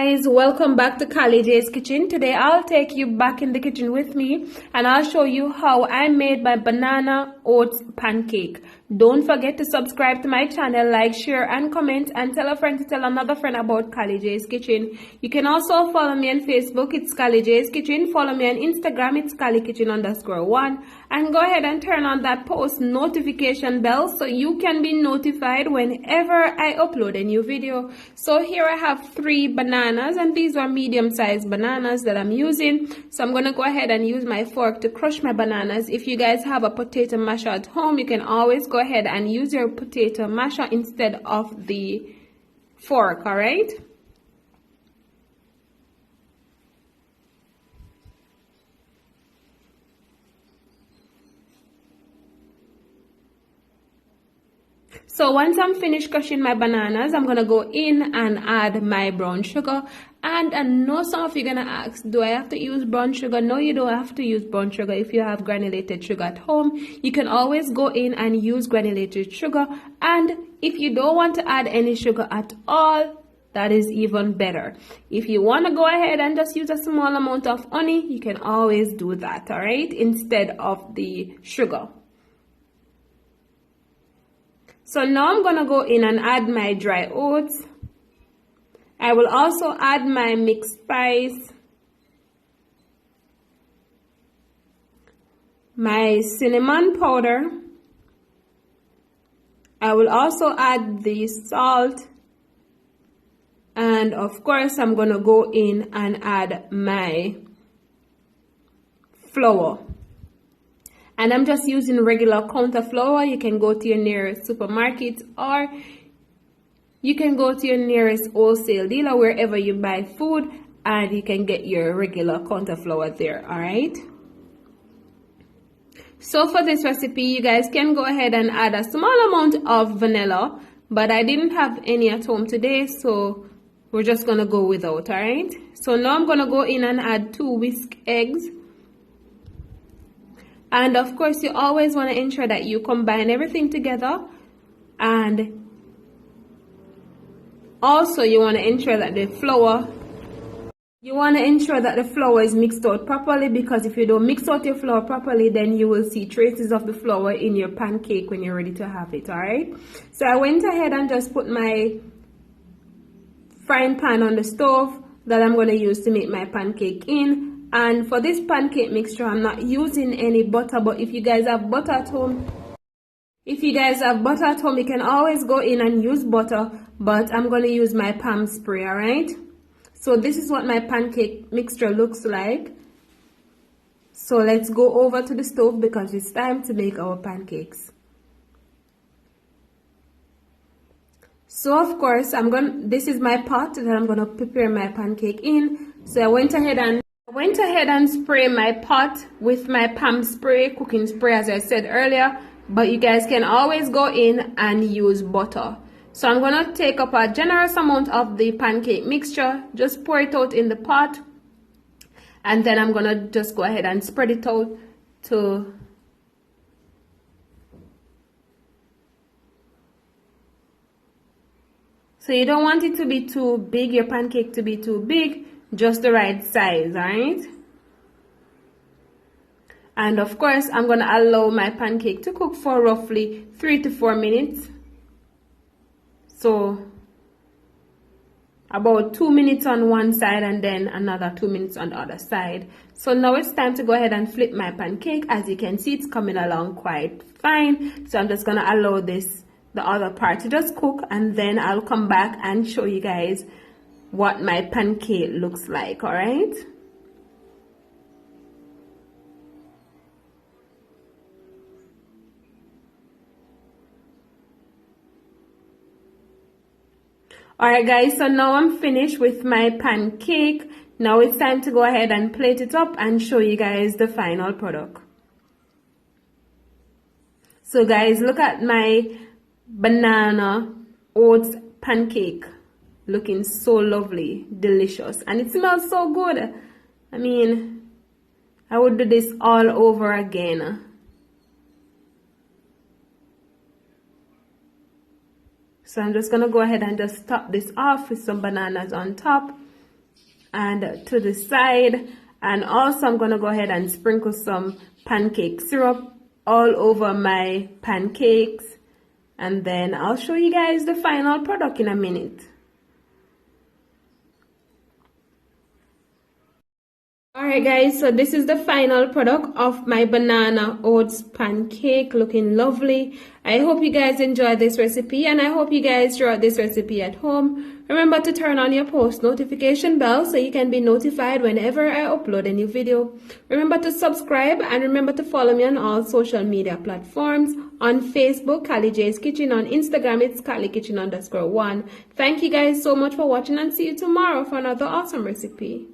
Guys, welcome back to Kylie J's Kitchen. Today I'll take you back in the kitchen with me and I'll show you how I made my banana oats pancake. Don't forget to subscribe to my channel, like, share and comment, and tell a friend to tell another friend about Kylie J's Kitchen. You can also follow me on Facebook, it's Kylie J's Kitchen. Follow me on Instagram, it's KylieKitchen_1, and go ahead and turn on that post notification bell so you can be notified whenever I upload a new video. So here I have 3 bananas, and these are medium-sized bananas that I'm using. So I'm gonna go ahead and use my fork to crush my bananas. If you guys have a potato masher at home, you can always go ahead and use your potato masher instead of the fork. All right, so once I'm finished crushing my bananas, I'm gonna go in and add my brown sugar. And I know some of you are gonna ask, do I have to use brown sugar? No, you don't have to use brown sugar. If you have granulated sugar at home, you can always go in and use granulated sugar. And if you don't want to add any sugar at all, that is even better. If you want to go ahead and just use a small amount of honey, you can always do that, all right, instead of the sugar. So now I'm gonna go in and add my dry oats. I will also add my mixed spice, my cinnamon powder. I will also add the salt, and of course I'm gonna go in and add my flour. And I'm just using regular counter flour. You can go to your nearest supermarket, or you can go to your nearest wholesale dealer, wherever you buy food, and you can get your regular counter flour there, all right? So for this recipe, you guys can go ahead and add a small amount of vanilla, but I didn't have any at home today, so we're just gonna go without, all right? So now I'm gonna go in and add 2 whisk eggs. And of course, you always want to ensure that you combine everything together, and also you want to ensure that the flour is mixed out properly, because if you don't mix out your flour properly, then you will see traces of the flour in your pancake when you're ready to have it, all right? So I went ahead and just put my frying pan on the stove that I'm going to use to make my pancake in. And for this pancake mixture, I'm not using any butter, but if you guys have butter at home, you can always go in and use butter, but I'm going to use my palm spray, all right? So this is what my pancake mixture looks like. So let's go over to the stove because it's time to make our pancakes. So of course, this is my pot that I'm going to prepare my pancake in. So I went ahead and spray my pot with my palm spray, cooking spray, as I said earlier, but you guys can always go in and use butter. So I'm going to take up a generous amount of the pancake mixture, just pour it out in the pot, and then I'm going to just go ahead and spread it out to so you don't want it to be too big, your pancake to be too big, just the right size, alright? And of course, I'm going to allow my pancake to cook for roughly 3 to 4 minutes. So about 2 minutes on one side and then another 2 minutes on the other side. So now it's time to go ahead and flip my pancake. As you can see, it's coming along quite fine. So I'm just going to allow the other part to just cook, and then I'll come back and show you guys what my pancake looks like, all right? Alright guys, so now I'm finished with my pancake. Now it's time to go ahead and plate it up and show you guys the final product. So guys, look at my banana oats pancake. Looking so lovely, delicious, and it smells so good. I mean, I would do this all over again. So I'm just gonna go ahead and just top this off with some bananas on top. and to the side. And also I'm gonna go ahead and sprinkle some pancake syrup all over my pancakes, and then I'll show you guys the final product in a minute. Alright guys, so this is the final product of my banana oats pancake, looking lovely. I hope you guys enjoyed this recipe, and I hope you guys try this recipe at home. Remember to turn on your post notification bell so you can be notified whenever I upload a new video. Remember to subscribe, and remember to follow me on all social media platforms. On Facebook, Callie J's Kitchen. On Instagram, it's CallieKitchen_1. Thank you guys so much for watching, and see you tomorrow for another awesome recipe.